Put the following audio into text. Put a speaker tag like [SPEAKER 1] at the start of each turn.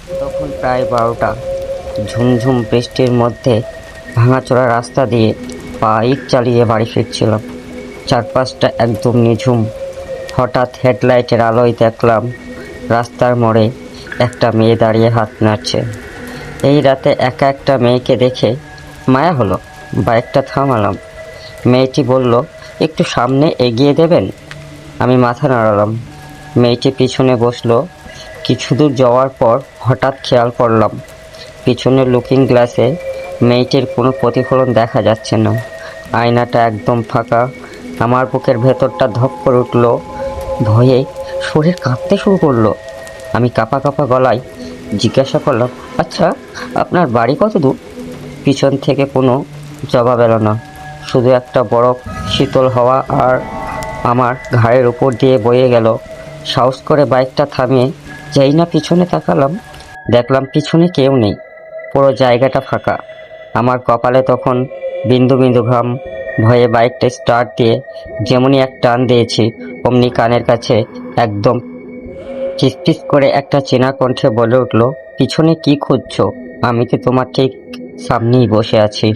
[SPEAKER 1] তখন প্রায় 12টা। ঝুমঝুম বৃষ্টির মধ্যে ভাঙাচোরা রাস্তা দিয়ে বাইক চালিয়ে বাড়ি ফিরছিলাম। চারপাশটা একদম নিঝুম। হঠাৎ হেডলাইটের আলোয় দেখলাম রাস্তার মোড়ে একটা মেয়ে দাঁড়িয়ে হাত নাড়ছে। এই রাতে একা একটা মেয়েকে দেখে মায়া হলো। বাইকটা থামালাম। মেয়েটি বলল, একটু সামনে এগিয়ে দেবেন? আমি মাথা নাড়ালাম। মেয়েটি পিছনে বসলো। কিছু দূর যাওয়ার পর হঠাৎ খেয়াল করলাম পিছনের লুকিং গ্লাসে মেয়েটির কোনো প্রতিফলন দেখা যাচ্ছে না। আয়নাটা একদম ফাঁকা। আমার বুকের ভেতরটা ধপ করে উঠল। ভয়ে শরীর কাঁপতে শুরু করলো। আমি কাঁপা কাঁপা গলায় জিজ্ঞাসা করলাম, আচ্ছা, আপনার বাড়ি কত দূর? পিছন থেকে কোনো জবাব এলো না। শুধু একটা বরফ শীতল হাওয়া আর আমার ঘাড়ের উপর দিয়ে বয়ে গেল। সাহস করে বাইকটা থামিয়ে যেই না পিছনে তাকালাম, দেখলাম পিছনে কেউ নেই। পুরো জায়গাটা ফাঁকা। আমার কপালে তখন বিন্দু বিন্দু ঘাম। ভয়ে বাইকটা স্টার্ট দিয়ে যেমনি এক টান দিয়েছি, অমনি কানের কাছে একদম ফিসফিস করে একটা চেনা কণ্ঠে বলে উঠল, পিছনে কি খুঁজছো? আমি তো তোমার ঠিক সামনেই বসে আছি।